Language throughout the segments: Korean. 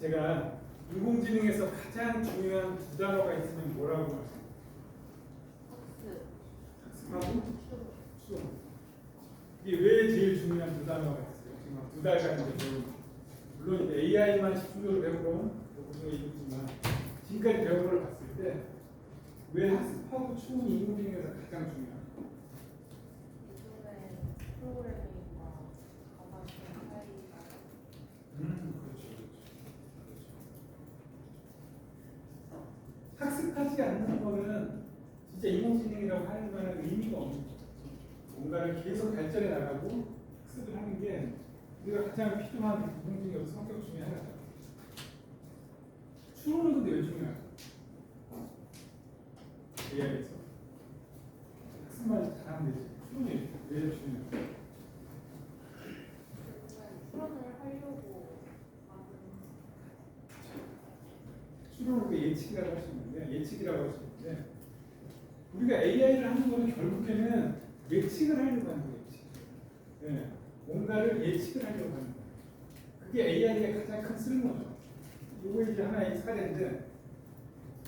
제가 인공지능에서 가장 중요한 두 단어가 있으면 뭐라고 말씀하세요? 학습하고 추론. 이게 왜 제일 중요한 두 단어가 있어요? 지금 두 달간 이제 물론 이제 AI만 집중적으로 배우고는 보통 얘기지만 지금까지 배운 걸 봤을 때 왜 학습하고 추론이 인공지능에서 가장 중요해요? 요즘에 프로그래밍과 가상의 사이가 그렇죠. 학습하지 않는 거는 진짜 인공지능이라고 하는 거는 의미가 없는 거죠. 뭔가를 계속 발전해 나가고 학습을 하는 게 우리가 가장 필요한 인공지능의 성격 중에 하나죠. 추론은 근데 왜 중요할까? AI에서 학습만 잘하면 되지. 추론이 왜 중요할까? 요즘엔 풀어을 하려고 만든 추론을 예측이라고 할 수 있는데, 예측이라고 할 수 있는데, 우리가 AI를 하는 거는 결국에는 예측을 하려고 하는 거예요. 예측. 네. 뭔가를 예측을 하려고 하는 거예요. 그게 AI의 가장 큰 쓸모죠. 이거 이제 하나의 사례인데,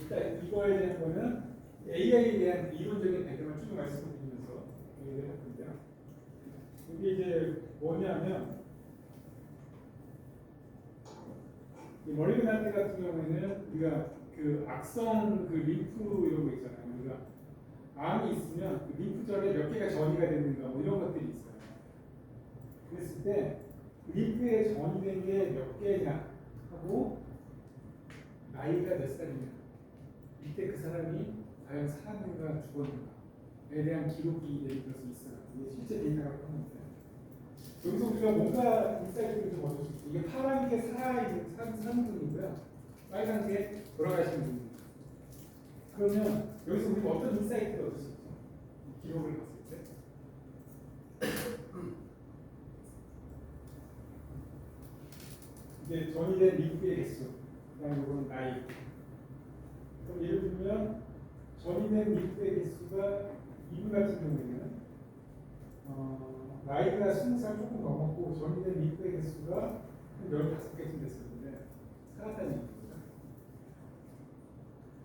일단 이거에 대한 거는 AI에 대한 이론적인 배경을 쭉 말씀을 드리면서 얘기를 할 건데요. 이게 이제 뭐냐면, 이 멀리그나트 같은 경우에는 우리가 그 악성 그 림프 이런 거 있잖아요. 우리가 암이 있으면 그 림프절에 몇 개가 전이가 되는가 뭐 이런 것들이 있어요. 그랬을 때 림프에 전이된 게 몇 개냐 하고 나이가 몇 살이냐, 이때 그 사람이 과연 살았는가 죽었는가에 대한 기록이 예를 들어서 있어요. 이게 실제 데이터가 있는데 여기서 우리가 뭔가 인사이트를 좀 얻을 수 있어요. 이게 파란 게 살아있는 사는 분이고요, 빨간 게 돌아가시는 분입니다. 그러면 여기서 우리가 어떤 인사이트를 얻을 수 있죠? 기록을 봤을 때 이제 전이된 림프의 개수, 그다음에 이거는 나이. 그럼 예를 들면 전이된 림프의 개수가 이분 같은 경우에는 나이가 20살 조금 넘었고 전이된 림프의 개수가 한 15개쯤 됐었는데 살았다는 얘기입니다.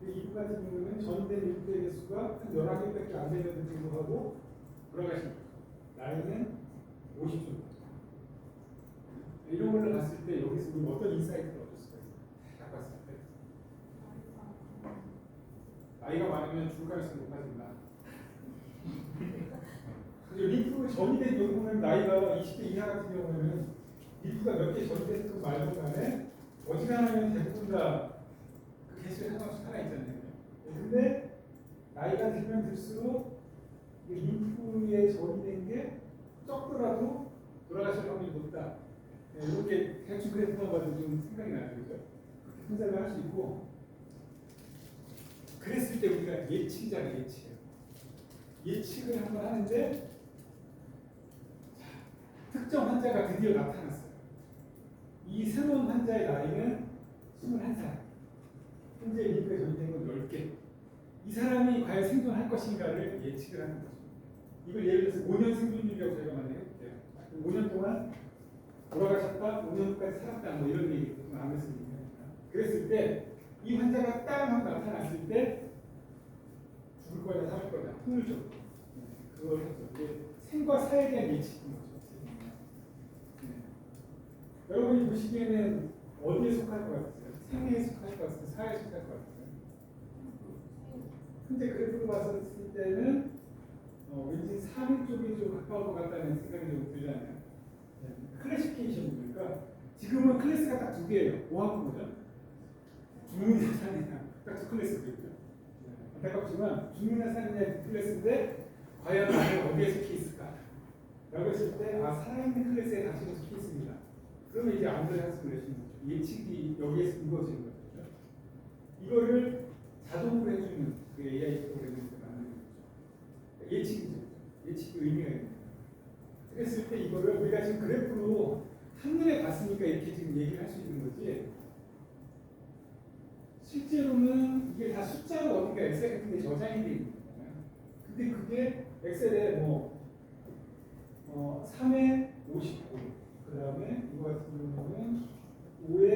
이분 같은 경우는 전이된 림프의 개수가 한 11개밖에 안 되는데도 불구하고 돌아가신 거죠. 나이는 50점. 이런 걸로 봤을 때 여기서 우리 어떤 인사이트를 얻을 수가 있어요? 딱 봤을 때 나이가 많으면 죽을 가능성이 높아진다. 림프 전이된 경우는 나이가 20대 이하 같은 경우에는 림프가 몇 개 전이됐든 말든 간에 어지간하면 대부분 다 그 개수에 상관없이 살아있잖아요. 근데 나이가 들면 들수록 림프에 전이된 게 적더라도 돌아가실 확률이 높다. 네, 이렇게 대충 그래프만 봐도 좀 생각이 나죠. 그렇게 분석을 할 수 있고, 그랬을 때 우리가 예측이잖아요. 예측을 한번 하는데 특정 환자가 드디어 나타났어요. 이 새로운 환자의 나이는 21살. 현재 림프에 전이된 건 10개. 이 사람이 과연 생존할 것인가를 예측을 하는 거죠. 이걸 예를 들어서 5년 생존율이라고 저희가 만약에 해볼게요. 5년 동안 돌아가셨다, 5년 후까지 살았다, 뭐 이런 얘기 보통 암에서 얘기하니까. 그랬을 때 이 환자가 딱 하고 나타났을 때 죽을 거냐 살 거냐 확률적으로 그걸 했죠. 이게 생과 사에 대한 예측인 거죠. 네. 여러분이 보시기에는 어디에 속할 것 같으세요? 생에 속할 것 같으세요? 사에 속할 것 같으세요? 근데 그래프로 봤을 때는 왠지 사회 쪽이 좀 가까울 것 같다는 생각이 좀 들잖아요. 클래시피케이션 보니까 지금은 클래스가 딱 두 개예요. 뭐 하는 거죠? 중문이나 산이나 딱 두 클래스거든요. 안타깝지만 중문이나 산이나 클래스인데 과연 나는 어디에 속해 있을까? 라고 했을 때 살아있는 클래스에 당신은 속해 있습니다. 그러면 이제 아무래도 학습을 내시는 거죠. 예측이 여기에서 이루어지는 거죠. 이거를 자동으로 해주는 그 AI 프로그램을 만드는 거죠. 예측이죠. 예측이 의미가 있는 거예요. 그랬을 때 이거를 우리가 지금 그래프로 한눈에 봤으니까 이렇게 지금 얘기를 할 수 있는 거지, 실제로는 이게 다 숫자로 어딘가 엑셀 같은 데 저장이 되어 있는 거잖아요. 근데 그게 엑셀에 3에 59, 그 다음에 이거 같은 경우는 5에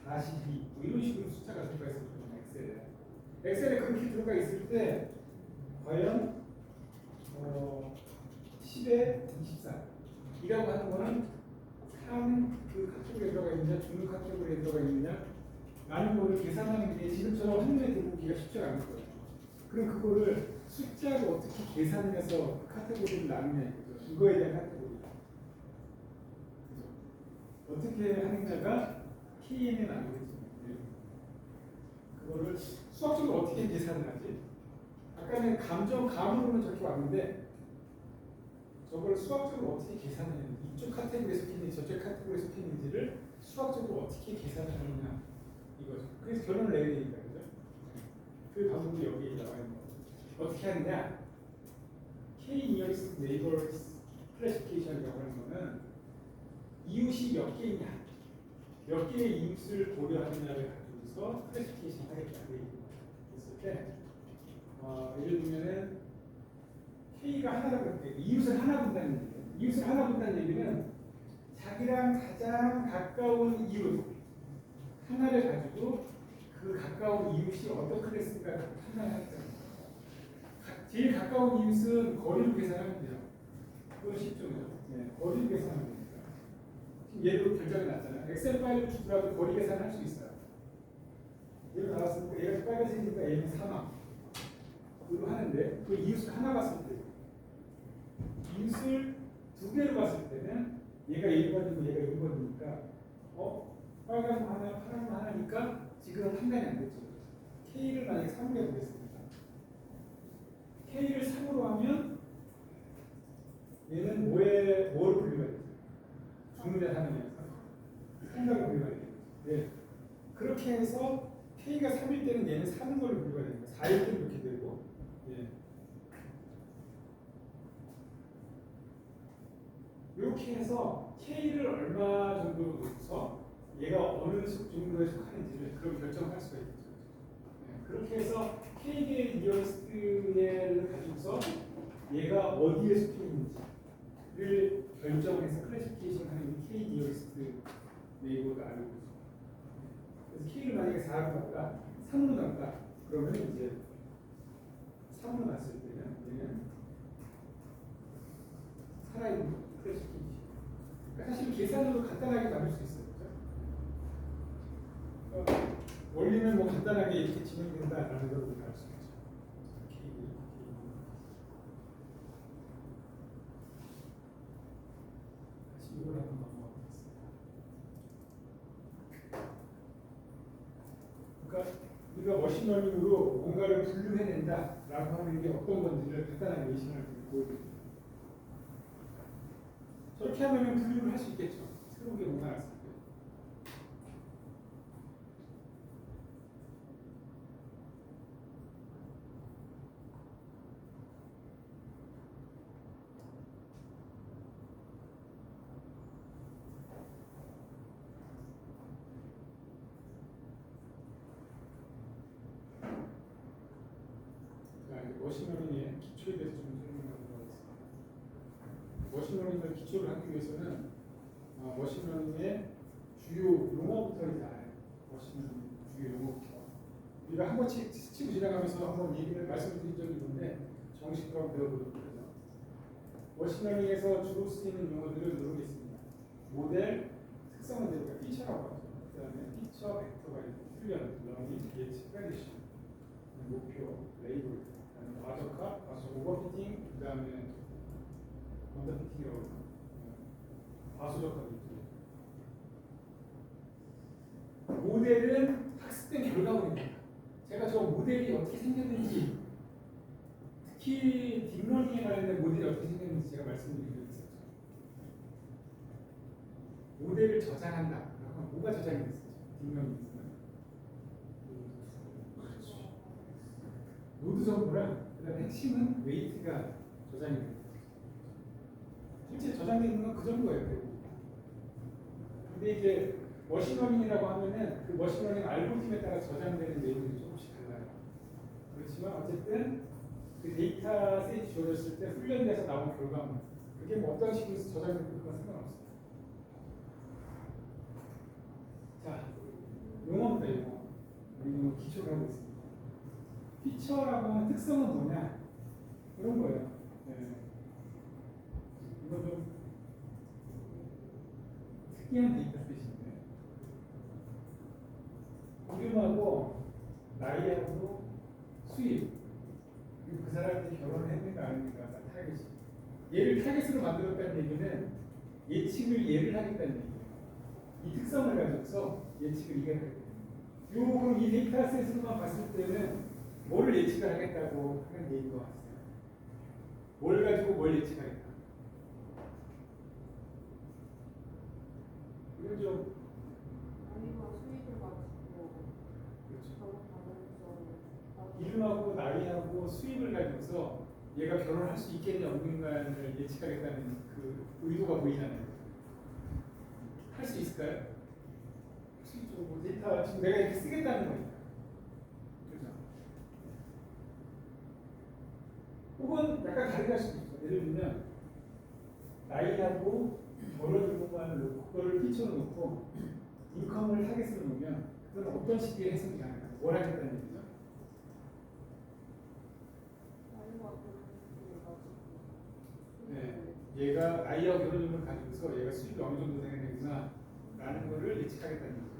45, 엑셀에 그렇게 들어가 있을 때 과연 10에 24 이라고 하는 거는 상 그 카테고리에 들어가 있느냐 중급 카테고리에 들어가 있느냐 라는 거를 계산하는 게 지금처럼 한눈에 들어오기가 쉽지 않을 거예요. 그럼 그거를 숫자로 어떻게 계산을 해서 그 카테고리를 나누냐 이거죠. 이거에 대한 카테고리. 그죠? 어떻게 하느냐가 KN에 나누겠죠. 그거를 수학적으로 어떻게 계산을 하지? 아까는 감으로는 저렇게 왔는데 저걸 수학적으로 어떻게 계산을 했는지 이쪽 카테고리에 속했는지 저쪽 카테고리에 속했는지를 수학적으로 어떻게 계산을 하느냐 이거죠. 그래서 결론을 내야 되니까 그죠? 그 방법이 여기에 나와 있는 거죠. 어떻게 하느냐? K-nearest neighbors classification이라고 하는 거는 이웃이 몇 개이냐, 몇 개의 이웃을 고려하느냐를 가지고서 클래시피케이션 하겠다. 그랬을 때 예를 들면은 K가 하나라고 할 때 이웃을 하나 본다는 얘기예요. 이웃을 하나 본다는 얘기는 자기랑 가장 가까운 이웃 하나를 가지고 그 가까운 이웃이 어떤 클래스인가 판단하겠다. 제일 가까운 이웃은 거리를 계산하면 돼요. 그건 쉽죠. 네, 거리를 계산하면 됩니다. 지금 얘도 결정이 났잖아요. 엑셀 파일을 주더라도 거리 계산을 할 수 있어요. 얘가 나왔을 때 얘가 빨간색이니까 얘는 3화 으로 하는데 그 이웃을 하나 봤을 때 이웃을 두 개로 봤을 때는 얘가 1번이고 얘가 2번이니까 빨간 거 하나 파란 거 하나니까 지금 판단이 안 됐죠. K를 만약에 3으로 해보겠습니다. K를 3으로 하면 얘는 뭐를 분류가 되죠? 중문에 하느냐 생각을 분류가 되죠. 네. 그렇게 해서 K가 3일 때는 얘는 3인 걸로 분류가 됩니다. 4일 때는 이렇게 되고 예. 이렇게 해서 K를 얼마 정도로 놓고서 얘가 어느 정도에 속하는지를 그럼 결정할 수가 있겠죠. 네. 그렇게 해서 K의 니어리스트를 가지고서 얘가 어디에 속해 있는지를 결정해서 클래시피케이션 하는 K 니어리스트 네이버가 알고 있죠. 그래서 K를 만약에 4로 갔다 3으로 갔다 그러면 이제 3으로 갔을 때는 얘는 살아있는 클래시피케이션. 그러니까 사실 계산으로 간단하게 나눌 수 있어요. 그렇죠? 원리는 뭐 간단하게 이렇게 진행된다라는 걸 우리가 알 수 있죠. 다시 이걸 한번 넘어가겠습니다. 그러니까 우리가 머신러닝으로 뭔가를 분류해낸다라고 하는 게 어떤 건지를 간단하게 예시를 보여드립니다. 저렇게 하면 분류를 할 수 있겠죠. 새로운 게 뭔가 나왔을 때. 머신러닝의 기초에 대해서 좀 설명하도록 하겠습니다. 머신러닝을 기초를 하기 위해서는 머신러닝의 주요 용어부터 이제 알아요. 머신러닝 주요 용어부터. 우리가 한 번씩 스치고 지나가면서 한번 얘기를 말씀드린 적이 있는데 정식으로 한번 배워보도록 하죠. 머신러닝에서 주로 쓰이는 용어들을 이런 게 있습니다. 모델, 특성 모델, 피처라고 하죠. 그 다음에 피처, 벡터가 있고 훈련, 러닝, 예측, 프레디션, 목표, 레이블, 과적화, 오버피팅, 그 다음에 언더피팅이라고 하죠. 과소적화도 있고. 모델은 학습된 결과물입니다. 제가 저 모델이 어떻게 생겼는지, 특히 딥러닝에 관련된 모델이 어떻게 생겼는지 제가 말씀드린 적이 있었죠. 모델을 저장한다. 그러면 뭐가 저장이 됐었죠? 딥러닝에서는 노드 정보랑 그다음에 핵심은 웨이트가 저장이 됩니다. 실제 저장되어 있는 건 그 정도예요. 근데 이제 머신러닝이라고 하면은 그 머신러닝 알고리즘에 따라 저장되는 내용이 조금씩 달라요. 그렇지만 어쨌든 그 데이터셋이 주어졌을 때 훈련돼서 나온 결과물 그게 뭐 어떤 식으로 저장되는 그건 상관없습니다. 자, 용어입니다. 용어. 우리 기초를 하고 있습니다. 피처라고 하는 특성은 뭐냐? 이런 거예요. 네. 이거 좀 특이한 데이터 셋인데 이름하고 나이하고 수입 그리고 그 사람들이 결혼을 했는가 안 했는가 타겟이 얘를 타겟으로 만들었다는 얘기는 예측을 얘를 하겠다는 얘기예요. 이 특성을 가지고서 예측을 이게 하겠다. 그럼 이 데이터셋으로만 봤을 때는 뭐를 예측을 하겠다고 하는 얘기인 것 같아요. 뭘 가지고 뭘 예측하겠다. 이건 좀 아니면 수입을 가지고 그렇죠. 결혼하면서 이름하고 나이하고 수입을 가지고서 얘가 결혼할 수 있겠냐 없는가를 예측하겠다는 그 의도가 보이잖아요. 할 수 있을까요? 뭐 데이터 지금 내가 이렇게 쓰겠다는 거니까. 그렇죠? 혹은 약간 다르게 할 수도 있어. 예를 들면 나이하고 결혼 요금만을 놓고 그거를 피처로 놓고 인컴을 타겟으로 놓으면 그건 어떤 시기에 해석이 가능할까요? 뭘 하겠다는 얘기죠? 네, 얘가 나이와 결혼율을 가지고서 얘가 수입이 어느 정도 되겠구나 라는 거를 예측하겠다는 얘기죠.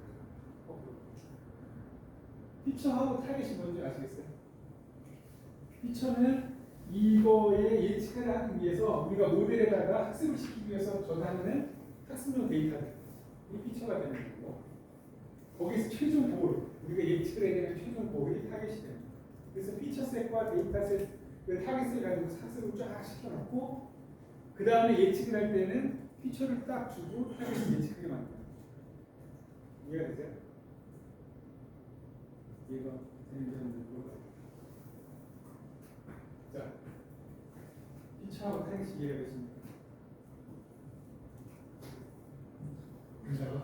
피처하고 타겟이 뭔지 아시겠어요? 피처는 이거에 예측을 하기 위해서 우리가 모델에다가 학습을 시키기 위해서 저장하는 학습용 데이터들 이 피처가 되는 거고 거기서 최종 고을 우리가 예측을 해야 되는 최종 고을이 타겟이 됩니다. 그래서 피처셋과 데이터셋 그 타겟을 가지고 학습을 쫙 시켜놓고 그 다음에 예측을 할 때는 피처를 딱 주고 타겟을 예측하게 만듭니다. 이해가 되세요? 이해가 되는 거. 자, 피처하고 타겟이 이해가 되십니까? 된다고?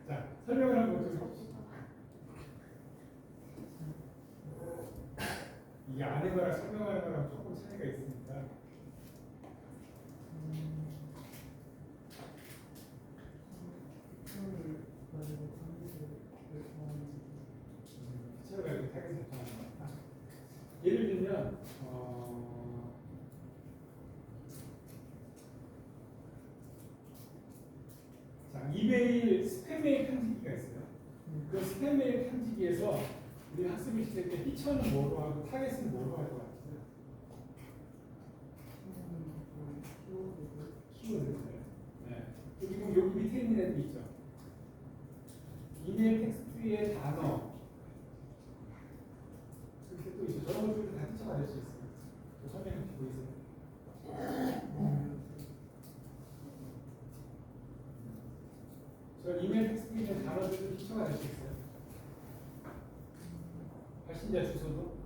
자, 설명을 한번 좀 해봅시다. 이게 아는 거랑 설명하는 거랑 조금 차이가 있으니까. 피처를 가지고 타겟을 정하는 거다. 예를 들면 자, 이메일 스팸 메일 편집기가 있어요. 그 스팸 메일 편집기에서 우리 학습을 시킬 때 피처는 뭐로 하고 타겟은 뭐로 할 것 같아요? 키워드. 네. 그리고 여기 밑에 있는 애들 있죠. 이메일 텍스트의 단어. 이렇게 또 있죠. 저런 것들도 다 피처가 될 수 있어요. 설명해 보이세요? 저 이메일 텍스트에 있는 단어들도 피처가 될 수 있어요. 발신자 주소도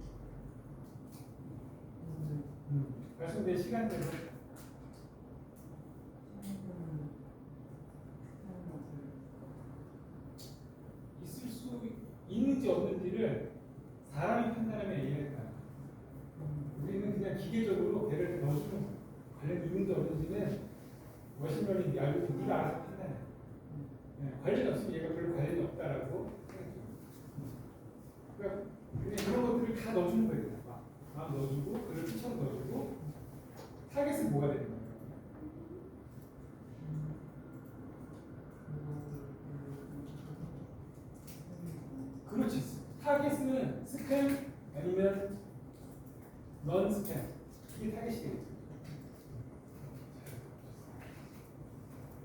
발송된 시간대로 있을 수 있는지 없는지를 사람이 판단하면 이해할까? 우리는 그냥 기계적으로 배를 넣어주는 관련이 있는지 없는지는 머신러닝이 알고 있는 네가 알아서 판단해. 네, 관련이 없으면 얘가 별로 관련이 없다라고 생각해요. 그러니까 그냥 이런 것들을 다 넣어주는 거예요. 다 넣어주고 그걸 피처로 넣어주고 타겟은 뭐가 되는 거예요? 그렇지. 타겟은 스팸 아니면 넌 스팸 이게 타겟이 되겠죠.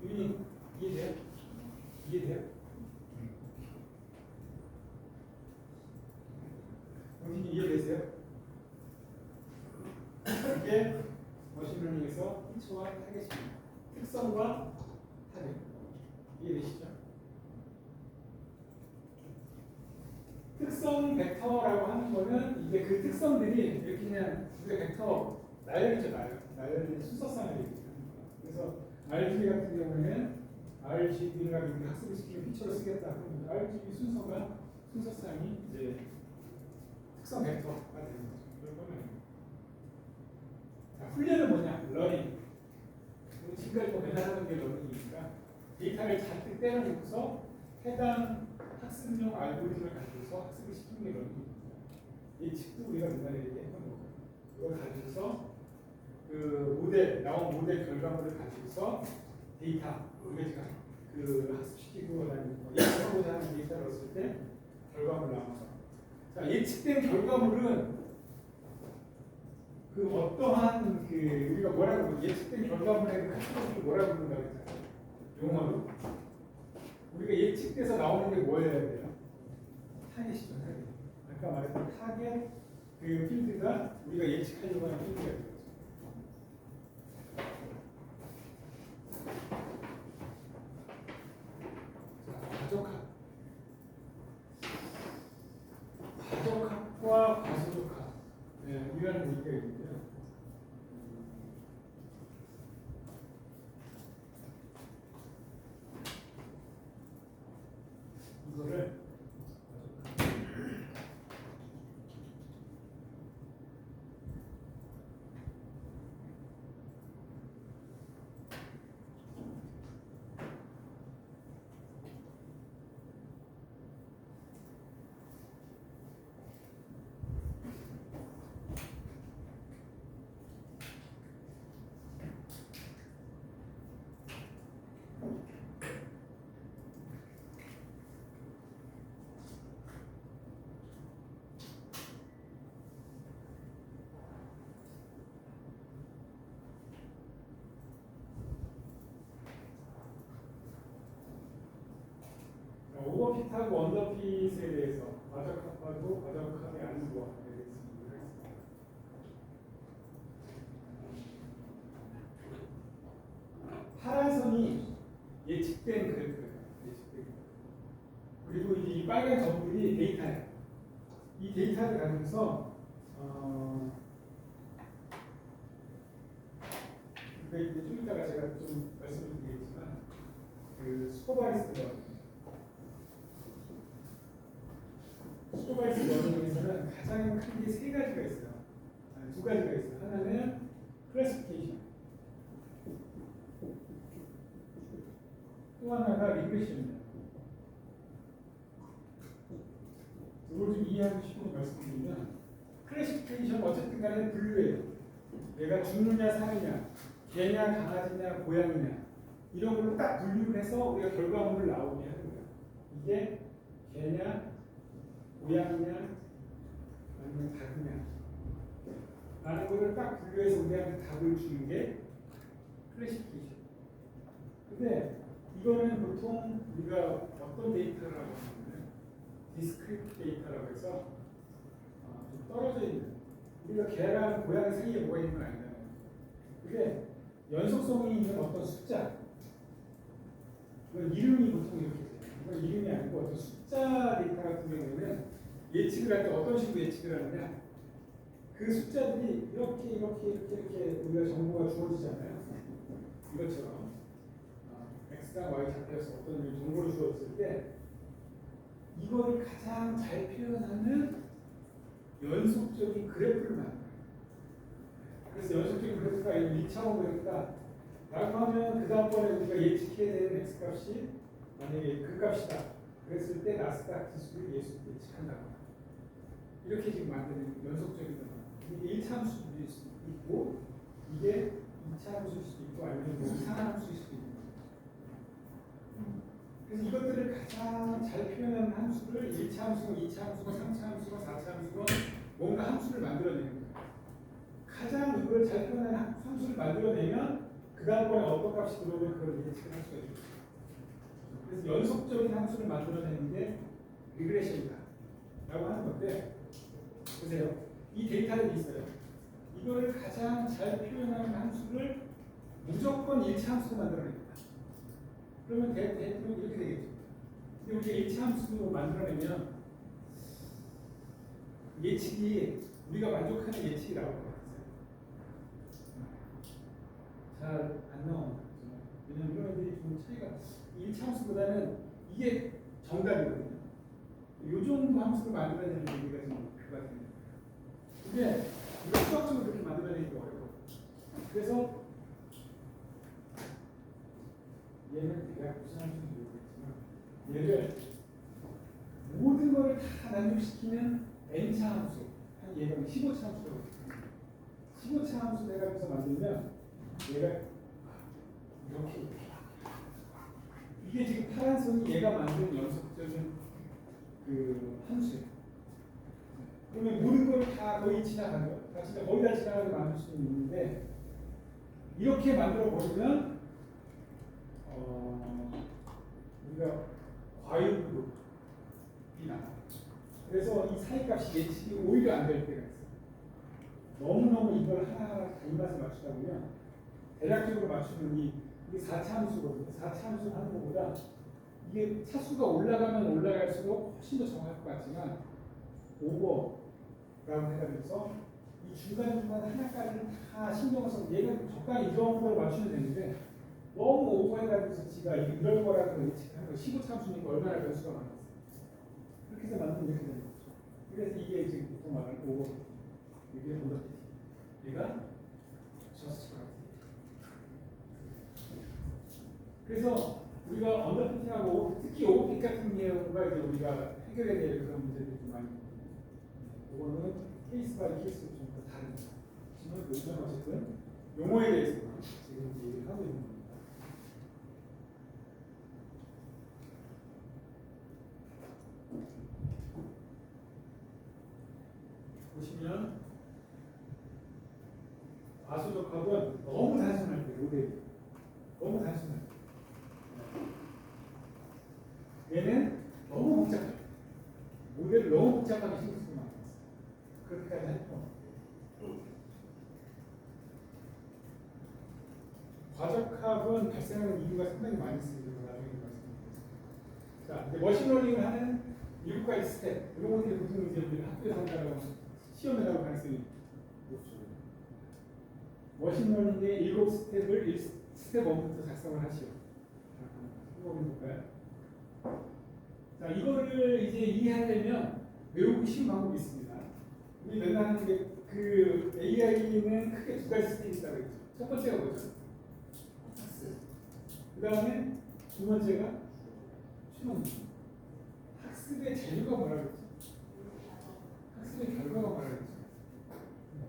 유인이 이해돼요? 이해돼요? 당신이 이해되세요? 이게 머신러닝에서 피처와 타겟입니다. 특성과 타겟 이해되시죠? 특성 벡터라고 하는 거는 이제 그 특성들이 이렇게 그냥 우리가 벡터 나열이죠. 나열의 순서상을 얘기합니다. 그래서 RGB 같은 경우에는 RGB를 가지고 학습을 시키면 피처로 쓰겠다. 그러면 RGB 순서상이 이제 특성 벡터가 되는 거죠. 이런 거는 자, 훈련은 뭐냐? 러닝. 지금까지 뭐 맨날 하던 게 러닝이니까 데이터를 잔뜩 때려놓고서 해당 학습용 알고리즘을 가지고서 학습을 시키는 게 러닝입니다. 예측도 우리가 옛날에 얘기했던 거고 이걸 가지고서 그 모델 나온 모델 결과물을 가지고서 데이터 우리가 지금 그 학습시키고 다니고 예측하고자 하는 데이터를 얻었을 때 결과물 나와서 자 예측된 결과물은 그 어떠한 그 우리가 뭐라고 예측된 결과물의 그 카테고리를 뭐라고 부른다고 했잖아요. 용어로 우리가 예측돼서 나오는 게 뭐여야 돼요? 타겟이죠, 타겟. 아까 말했던 타겟 그 필드가 우리가 예측하려고 하는 필드가 되죠. 가족학과 과소족학 네, 이라는 얘기가 있는데요. 이거를 오버핏하고 언더핏에 대해서 과적합하고 과적합의 안무와 되겠습니다. 파란 선이 예측된 그래프예요. 예측된. 그리고 이제 이 빨간 점들이 데이터예요. 이 데이터를 가지고서 그러니까 이제 좀 이따가 제가 좀 말씀을 드리겠지만 그 슈퍼바이스 러닝에서는 가장 큰 게 세 가지가 있어요. 아니, 두 가지가 있어요. 하나는 클래시피케이션, 또 하나가 리그레션입니다. 이걸 좀 이해하기 쉽게 말씀드리면 클래시피케이션 어쨌든 간에 분류예요. 얘가 죽느냐 사느냐, 개냐 강아지냐 고양이냐 이런 걸로 딱 분류를 해서 우리가 결과물을 나오게 하는 거예요. 이게 개냐 고양이냐 아니면 닭이냐 라는 거를 딱 분류해서 우리한테 답을 주는 게 클래시피케이션. 근데 이거는 보통 우리가 어떤 데이터라고 하냐면 디스크리트 데이터라고 해서 좀 떨어져 있는 우리가 개랑 고양이 사이에 뭐가 있는 건 아니잖아요. 그게 연속성이 있는 어떤 숫자 이건 이름이 보통 이렇게 돼요. 이건 이름이 아니고 어떤 숫자 데이터 같은 경우에는 예측을 할 때 어떤 식으로 예측을 하느냐 그 숫자들이 이렇게 우리가 정보가 주어지잖아요. 이것처럼 X랑 Y 자체에서 어떤 정보를 주어졌을 때 이거를 가장 잘 표현하는 연속적인 그래프를 만들어요. 그래서 연속적인 그래프가 리차원 그래프다 라고 하면 그 다음번에 우리가 예측해야 되는 X값이 만약에 그 값이다 그랬을 때 나스닥 지수를 예측한다고 이렇게 지금 만드는 연속적인 거 이게 1차 함수일 수도 있고 이게 2차 함수일 수도 있고 아니면 뭐 이상한 함수일 수도 있고 그래서 이것들을 가장 잘 표현하는 함수를 1차 함수고 2차 함수고 3차 함수고 4차 함수고 뭔가 함수를 만들어내는 거예요. 가장 이걸 잘 표현하는 함수를 만들어내면 그 다음번에 어떤 값이 들어오면 그걸 예측을 할 수가 있죠. 그래서 연속적인 함수를 만들어내는 게 리그레션이다 라고 하는 건데 보세요. 이 데이터들이 있어요. 이거를 가장 잘 표현하는 함수를 무조건 1차 함수로 만들어냅니다. 그러면 대부분 이렇게 되겠죠. 근데 우리가 1차 함수로 만들어내면 예측이 우리가 만족하는 예측이 나올 것 같아요. 잘 안 나오는 거죠. 왜냐면 이런 애들이 좀 차이가 1차 함수보다는 이게 정답이거든요. 이 정도 함수를 만들어내는 얘기가 좀 그거 같은데. 근데 이거 수학적으로 그렇게 만들어내기 어려워. 그래서 얘는 내가 무슨 함수인지 모르겠지만 얘를 모든 걸 다 난입시키는 n차 함수 얘가 15차 함수라고 15차 함수 해가지고서 만들면 얘가 이렇게 이게 지금 파란 선이 얘가 만든 연속적인 그 함수예요. 그러면 모든 걸 다 거의 지나간 거, 다 진짜 거의 다 지나가게 만들 수 있는데 이렇게 만들어 버리면 우리가 과유급이 나와. 그래서 이 사이값이 예측이 오히려 안 될 때가 있어요. 너무너무 이걸 하나하나 다 입맛에 맞추다 보면 대략적으로 맞추는 이게 4차 함수거든요. 4차 함수 하는 것보다 이게 차수가 올라가면 올라갈수록 훨씬 더 정확할 것 같지만 오버라고 해가지고서 이 중간중간 하나까지는 다 신경을 써서 얘가 적당히 이 정도로 맞추면 되는데 너무 오버해가지고서 지가 이럴 거라고 예측하는 거 15차 함수니까 얼마나 변수가 많았어요. 그렇게 해서 만들면 이렇게 되는 거죠. 그래서 이게 지금 보통 말하는 오버 이게 언더피팅 얘가 저스트 프라이스. 그래서 우리가 언더피팅하고 특히 오버핏 같은 경우가 이제 우리가 해결해야 될 그런 문제들이 좀 많이 있거든요. 이거는 케이스 바이 케이스로 좀 더 다릅니다. 지금 요즘 어쨌든 용어에 대해서 지금 얘기를 하고 있는 겁니다. 보시면 아수적합은 너무 단순할 때 모델이 너무 단순할 때 얘는 너무 복잡해. 모델을 너무 복잡하게 신경 쓰고 만들었어. 그렇게까지 할 필요 없고. 과적합은 발생하는 이유가 상당히 많이 있습니다. 나중에 말씀드리겠습니다. 자, 이제 머신러닝을 하는 7가지 스텝. 이런 것들이 보통 이제 우리 학교에서 한다고 시험에 나올 가능성이 높죠. 머신러닝의 7스텝을 1스텝 1부터 작성을 하시오. 자, 한번 해볼까요? 자, 이거를 이제 이해하려면 외우기 쉬운 방법이 있습니다. 우리 맨날 하는 게 그 AI는 크게 2가지 스텝이 있다고 했죠. 첫 번째가 뭐죠? 학습. 그 다음에 두 번째가 추론. 학습의 재료가 뭐라고 했죠? 학습의 결과가 뭐라고 했죠?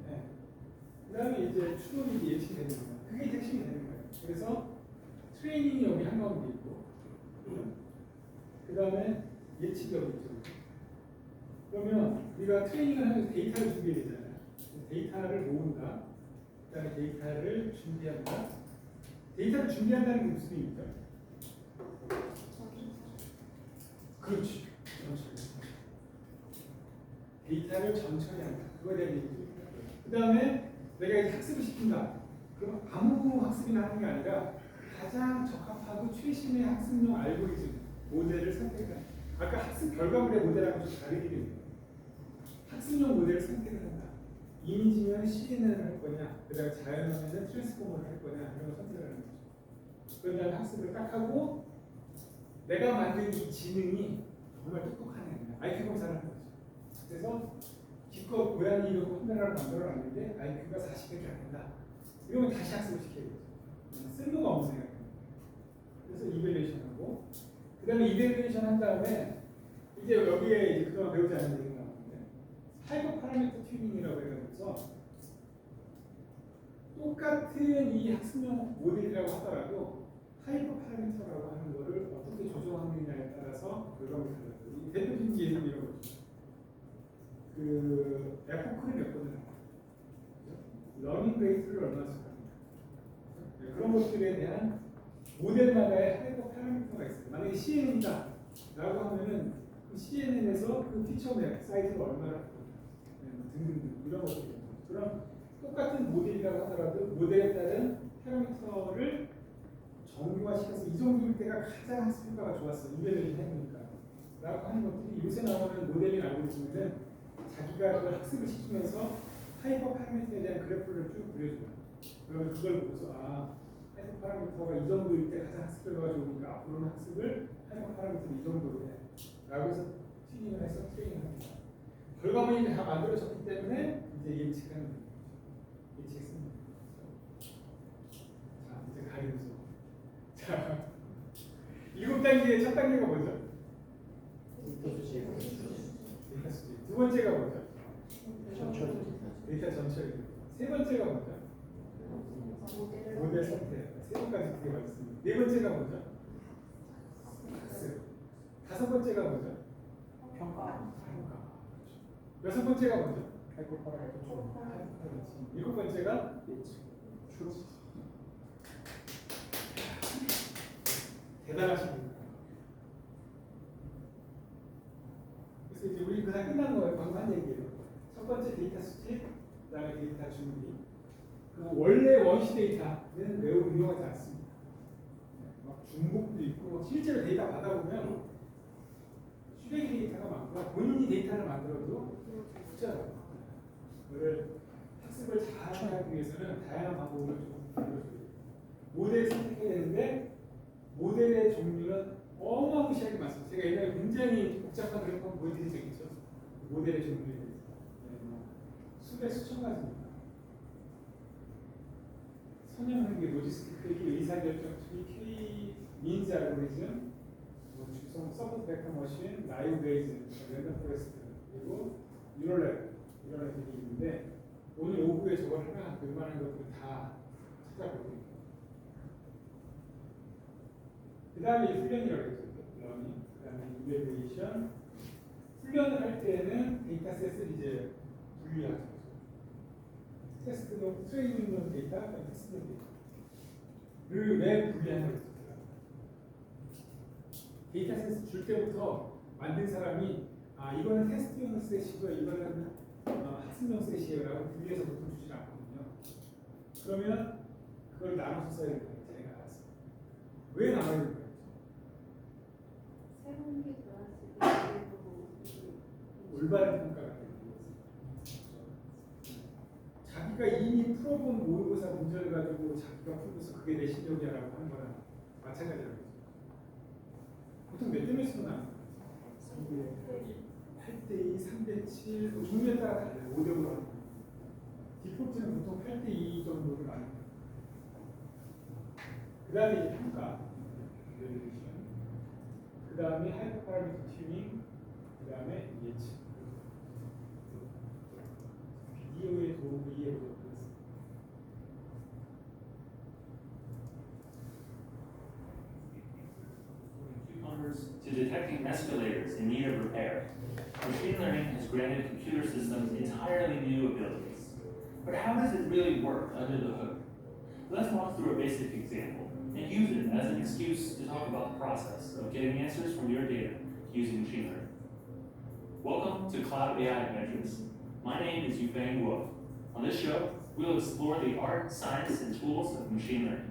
네. 그 다음에 이제 추론이 예측이 되는 거예요. 그게 이제 핵심이 되는 거예요. 그래서 트레이닝이 여기 한 가운데 있고, 그 다음에 예측이 여기 있죠. 그러면 우리가 트레이닝을 하면서 데이터를 준비해야 되잖아요. 데이터를 모은다. 그 다음에 데이터를 준비한다. 데이터를 준비한다는 게 무슨 의미입니까? 그렇지. 데이터를 전처리한다. 그거에 대한 얘기죠. 그 다음에 내가 이제 학습을 시킨다. 그럼 아무 학습이나 하는 게 아니라 가장 적합하고 최신의 학습용 알고리즘 모델을 선택한다. 아까 학습 결과물의 모델하고 좀 다르게 됩니다. 학습용 모델을 선택을 한다. 이미지면 CNN을 할 거냐, 그 다음에 자연어면은 트랜스포머를 할 거냐, 이런 걸 선택을 하는 거죠. 그런 다음에 학습을 딱 하고 내가 만든 이 지능이 정말 똑똑하네. IQ 검사를 하는 거죠. 그래서 기껏 고양이 이러고 카메라를 만들어 놨는데 IQ가 40밖에 안 된다. 이러면 다시 학습을 시켜야 되죠. 쓸모가 없는 생각입니다. 그래서 이밸리에이션하고 그 다음에 이밸리에이션 한 다음에 이제 여기에 이제 그동안 배우지 않은 얘기가 나오는데 하이퍼 파라미터 튜닝이라고 해가지고서 똑같은 이 학습용 모델이라고 하더라도 하이퍼 파라미터라고 하는 거를 어떻게 조정하느냐에 따라서 결과물이 달라요. 이 대표적인 예는 이런 거죠. 그 에포크를 몇 번을 합니다. 러닝 레이트를 얼마나 합니다. 네, 그런 것들에 대한 모델마다의 하이퍼 파라미터가 있어요. 만약에 CNN이다 라고 하면은 그 CNN에서 그 피처 맵 사이즈를 얼마나 등등등 이런 것들이 그럼 똑같은 모델이라고 하더라도 모델에 따른 파라미터를 정교화시켜서 이 정도일 때가 가장 학습 효과가 좋았어. 이별을 해보니까 라고 하는 것들이 요새 나오는 모델링 알고리즘은 자기가 그걸 학습을 시키면서 하이퍼 파라미터에 대한 그래프를 쭉 그려줘요. 그러면 그걸 보고서 아 하이퍼 파라미터가 이 정도일 때 가장 학습 결과가 좋으니까 앞으로는 학습을 하이퍼 파라미터를 이 정도로 해 라고 해서 튜닝을 해서 트레이닝을 합니다. 결과물이 다 만들어졌기 때문에 이제 예측하는 거예요. 예측했습니다. 자 이제 가이드서 자 7단계의 첫 단계가 뭐죠? 두 번째가 뭐죠? 데이터 전체를. 세 번째가 뭐죠? 모델 선택. 세 번까지 되게 많습니다. 네 번째가 뭐죠? 학습. 다섯 번째가 뭐죠? 평가. 여섯 번째가 뭐죠? 발급하라고 일곱 번째가 주로 대단하십니다. 그래서 이제 우리 그냥 끝난 거예요. 방금 한 얘기예요. 첫 번째 데이터 수집, 그다음에 데이터 준비. 그리고 원래 원시 데이터는 매우 유용하지 않습니다. 막 중복도 있고 실제로 데이터 받아보면 쓰레기 데이터가 많고 본인이 데이터를 만들어도複杂해요. 그거를 학습을 잘 하기 위해서는 다양한 방법을 좀 알려줘야 돼요. 모델을 선택해야 되는데 모델의 종류는 어마무시하게 많습니다. 제가 옛날에 굉장히 복잡한 그래프 한번 보여드린 적 있죠. 모델의 종류에 대해서. 수백 수천 가지입니다. 선형하는 게 로지스틱 회계, 의사결정 추리, K 민즈 알고리즘, 주성 서브 벡터 머신, 라이브 베이즈, 랜덤 포레스트, 그리고 뉴럴랩 이런 애들이 있는데 오늘 오후에 저걸 하면 웬만한 것들 다 찾아보고 그 다음에 훈련이라고 했죠. 러닝, 그 다음에 이베리에이션. 훈련을 할 때는 데이터셋을 이제 분리하죠. 테스트용, 트레이닝용 데이터, 테스트용 데이터를 왜 분리하냐고 했습니다. 데이터셋을 줄 때부터 만든 사람이 이거는 테스트용 셋이고 이거는 학습용 셋이에요 라고 분리해서 보통 주지 않거든요. 그러면 그걸 나눠서 써야 된다고 제가 알았어요. 왜 나눠야 될까요? 새로운 게 들어왔을 때 올바른 평가가 되는 거죠. 자기가 이미 풀어본 모의고사 문제를 가지고 자기가 풀고서 그게 내 실력이라고 하는 거랑 마찬가지라고 했죠. 보통 몇 대 몇으로 나눠요? 8대2, 3대7, 종류에 따라 달라요. 5대5로 하는 거예요. 디폴트는 보통 8대2 정도로 나눕니다. 그 다음에 이제 평가, 그 다음에 하이퍼 파라미터 튜닝, 그 다음에 예측. 비디오의 도움을 이해해보도록 하겠습니다. To detecting escalators in need of repair, machine learning has granted computer systems entirely new abilities. But how does it really work under the hood? Let's walk through a basic example and use it as an excuse to talk about the process of getting answers from your data using machine learning. Welcome to Cloud AI Adventures. My name is Yufeng Wu. On this show, we'll explore the art, science, and tools of machine learning.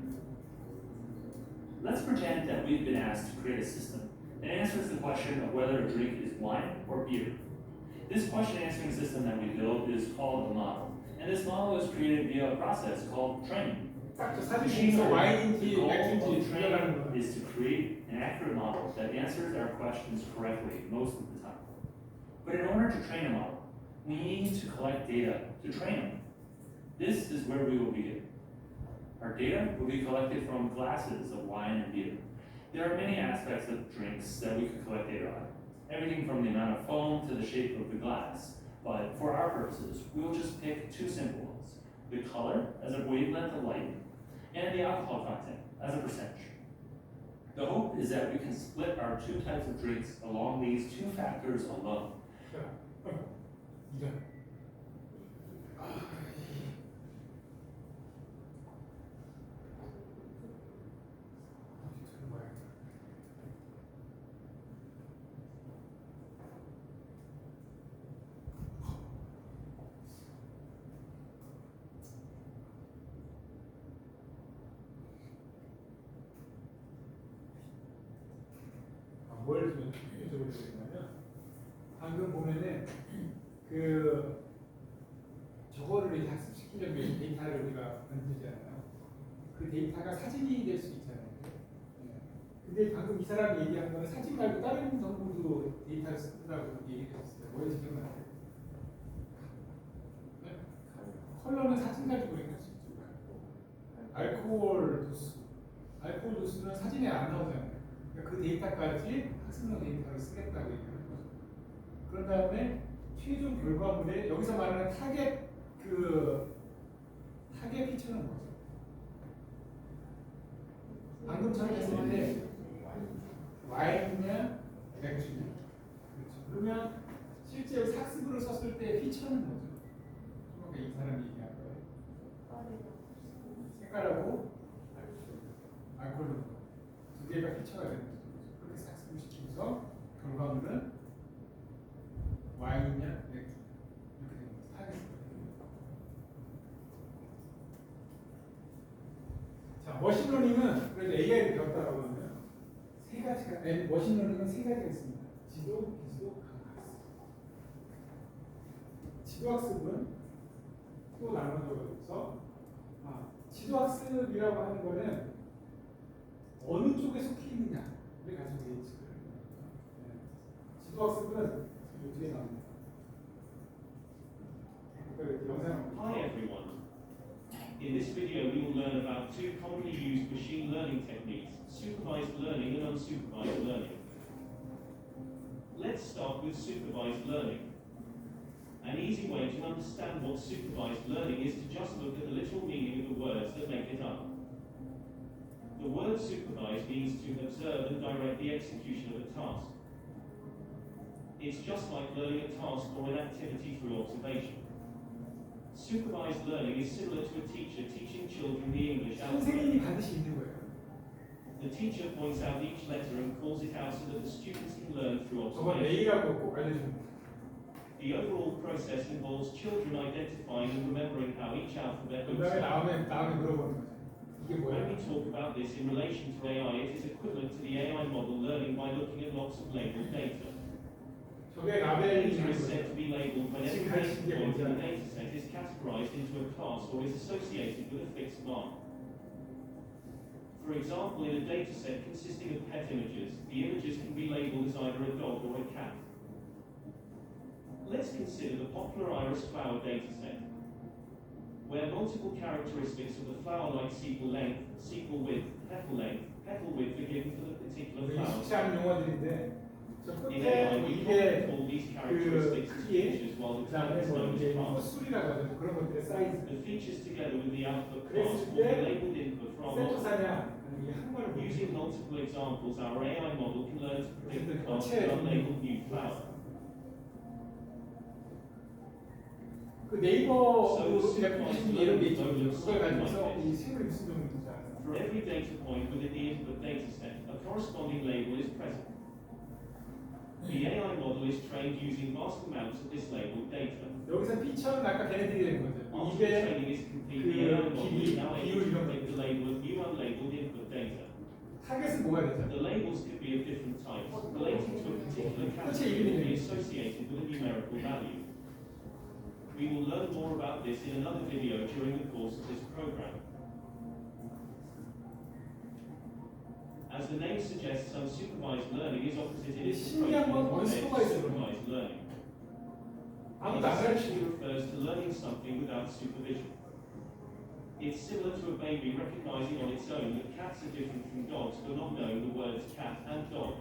Let's pretend that we've been asked to create a system that answers the question of whether a drink is wine or beer. This question answering system that we build is called a model, and this model is created via a process called training. 저 Machine 사진에서 learning, the 와인인지 goal 맥주인지 of 구별하는 training 거예요. is to create an accurate model that answers our questions correctly most of the time. But in order to train a model, we need to collect data to train it. This is where we will begin. Our data will be collected from glasses of wine and beer. There are many aspects of drinks that we could collect data on, everything from the amount of foam to the shape of the glass. But for our purposes, we will just pick two simple ones: the color as a wavelength of light, and the alcohol content as a percentage. The hope is that we can split our two types of drinks along these two factors alone. 이런. 뭘 좀 여쭤보려고 했냐면 방금 보면은 그 저거를 이제 학습시키려면 데이터를 우리가 만들잖아요. 그 데이터가 사진이 될 수 있잖아요. 네. 근데 방금 이 사람이 얘기한 거는 사진 말고 다른 정보도 데이터를 쓴다고 얘기했어요. 뭐였지 기억나요? 네? 컬러는 사진 가지고 얘기할 수 있죠. 알코올 도수. 알코올 도수는 사진에 안 나오잖아요. 그러니까 그 데이터까지 학습용 데이터를 쓰겠다고 얘기하는 거죠. 그런 다음에 최종 결과물에 여기서 말하는 타겟 그 타겟 피처는 뭐죠? 방금처럼 했을 때 와인이냐 맥주냐. 그렇죠. 그러면 실제 학습으로 썼을 때 피처는 뭐죠? 좀 아까 이 사람이 얘기한 거예요. 색깔하고 알코올 두 개가 피처가 되는 거죠. 그렇게 학습을 시키면서 결과물은 와인이냐 맥주 이렇게 되는 거죠. 타겟. 자, 머신러닝은 그래도 AI를 배웠다라고 하면 세 가지가, 머신러닝은 세 가지가 있습니다. 지도, 기술, 강학습. 지도학습은 또 나눠져서 지도학습이라고 하는 거는 어느 쪽에 속해 있느냐를 가지고 있지. 지도학습은 이 뒤에 나옵니다. 그러니까 영상을 Hi everyone. In this video we will learn about two commonly used machine learning techniques, supervised learning and unsupervised learning. Let's start with supervised learning. An easy way to understand what supervised learning is to just look at the literal meaning of the words that make it up. The word supervise means to observe and direct the execution of a task. It's just like learning a task or an activity through observation. Supervised learning is similar to a teacher teaching children the English alphabet. 선생님이 반드시 있는 거예요. The teacher points out each letter and calls it out so that the students can learn through 저건 observation. A라고 꼭 알려줍니다. The overall process involves children identifying and remembering how each alphabet 그 looks 다음에 like. 다음에 물어보는 거죠. 이게 When 뭐야? we talk about this in relation to AI, it is equivalent to the AI model learning by looking at lots of labeled data. 저게 라벨이 Data 있는 is said 거죠. to be labeled when every 지금 data 가르친 게 point in the 뭔지 dataset is categorized into a class or is associated with a fixed mark. For example, in a dataset consisting of pet images, the images can be labeled as either a dog or a cat. Let's consider the popular iris flower dataset, where multiple characteristics of the flower-like sepal length, sepal width, petal width are given for the particular 이게 flower. 쉽지 않은 용어들인데 저 In 끝에 AI, we 이게 often call these characteristics as 크기에 features, while the term 그다음에 is 뭐 known 이게 as class. 코술이라고 하죠. 그런 것들의 사이즈. The features together with the output class 그랬을 will be 때 labeled input for our 센터 model. 사냐 아니면 이게 한 번을 Using multiple examples, our AI model can learn to predict the 어쨌든 class of 전체 an unlabeled new flower. 그 네이버로 애플리케이션 이런 게 있죠. 그걸 가지고서 이 색을 무슨 종류인지 알아요. For every data point within the input dataset, a corresponding label is present. The AI model is trained using vast amounts of this labeled data. 여기서 피처는 아까 걔네들이 되는 거죠. After 입에 training is complete, the AI model is now able 비율 to 이런 predict the 거. label of new unlabeled input data. 타겟은 뭐가 되죠? The labels could be of different types, relating to a particular 그치, category 이름이 or be 되네. associated with a numerical value. We will learn more about this in another video during the course of this program. As the name suggests, unsupervised learning is opposite in its approach 신기한 건 compared to unsupervised supervised learning. 아무도 It 안 essentially 가르치고 refers to learning something without supervision. It's similar to a baby recognizing on its own that cats are different from dogs but not knowing the words cat and dog.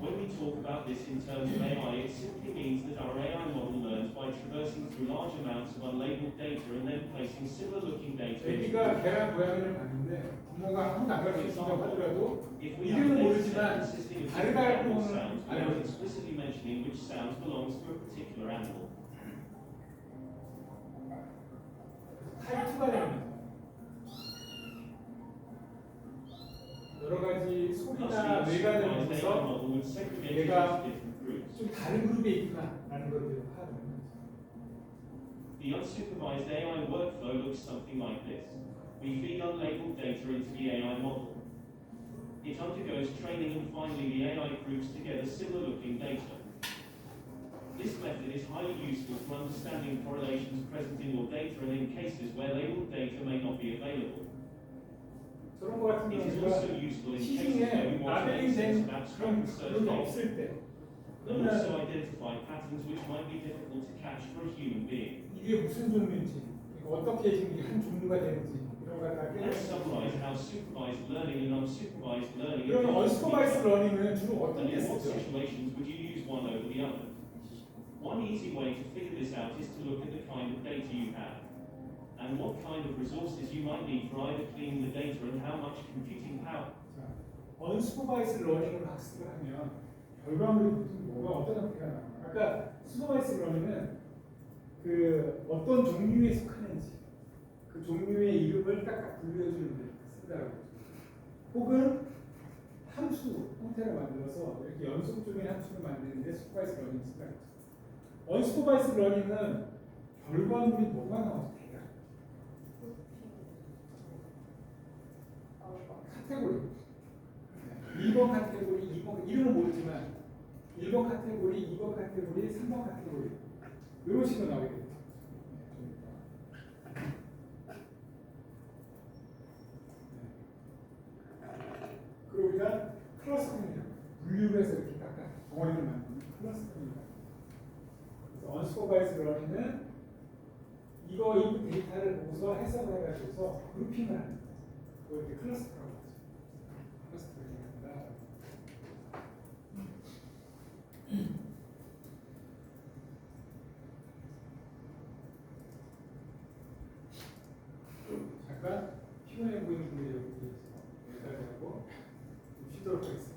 When we talk about this in terms of AI, it simply means that our AI model learns by traversing through large amounts of unlabeled data and then placing similar-looking data into 애기가 계란 고양이를 봤는데 부모가 아무도 안 For 가르쳐준다고 example, 하더라도 if we have a 이름은 dataset 모르지만 consisting of 다르다 different 할 animal 부분은 sounds without 알아요. explicitly mentioning which sounds belongs to a particular animal. 타입 2가 되는 거죠. 여러 가지 Thus, 소리나 the 외관을 unsupervised AI 보면서 model would segregate it 얘가 into different groups. 좀 다른 그룹에 있구나라는 걸 이제 파악하는 거죠. The unsupervised AI workflow looks something like this. We feed unlabeled data into the AI model. It undergoes training and finally the AI groups together similar-looking data. This method is highly useful for understanding correlations present in your data and in cases where labeled data may not be available. 저런 거 같은 It is 경우는 also useful in cases where we 시중에 want to make sense 라벨링된 of abstract research 그런 게 data, 없을 때 and 그러면 also identify patterns which might be difficult to catch for a human being. 이게 무슨 종류인지 이거 어떻게 지금 이게 한 종류가 되는지 이런 걸 다 Let's summarize how supervised learning and unsupervised learning are 그러면 different from each unsupervised other. learning은 주로 어떤 And 게 in what 쓰죠? situations would you use one over the other? One easy way to figure this out is to look at the kind of data you have, and what kind of resources you might need for either cleaning the data and how much computing power. 자, 언슈퍼바이스 러닝을 학습을 하면 결과물이 보통 뭐가 어떤 형태가 나와요? 아까 슈퍼바이스 러닝은 그 어떤 종류에 속하는지 그 종류의 이름을 딱딱 분류해주는 데 쓴다라고 했죠. 혹은 함수 형태를 만들어서 이렇게 연속적인 함수를 만드는데 슈퍼바이스 러닝을 쓴다고 했죠. 언슈퍼바이스 러닝은 결과물이 뭐가 나와서 대략 카테고리 1번 카테고리, 2번 이름은 모르지만 1번 카테고리, 2번 카테고리, 3번 카테고리 이런 식으로 나오게 됩니다. 그리고 우리가 클러스터링이라고 분류해서 이렇게 딱딱 덩어리를 만드는 클러스터링이라고. 그래서 언슈퍼바이스 러닝은 이거 인풋 데이터를 보고서 해석을 해가지고서 그룹핑을 하는 거예요. 그걸 이렇게 클러스터라고 하죠. 클러스터링을 한다. 잠깐 피곤해 보이는 분들이 여기 계셔서 여기까지 하고 좀 쉬도록 하겠습니다.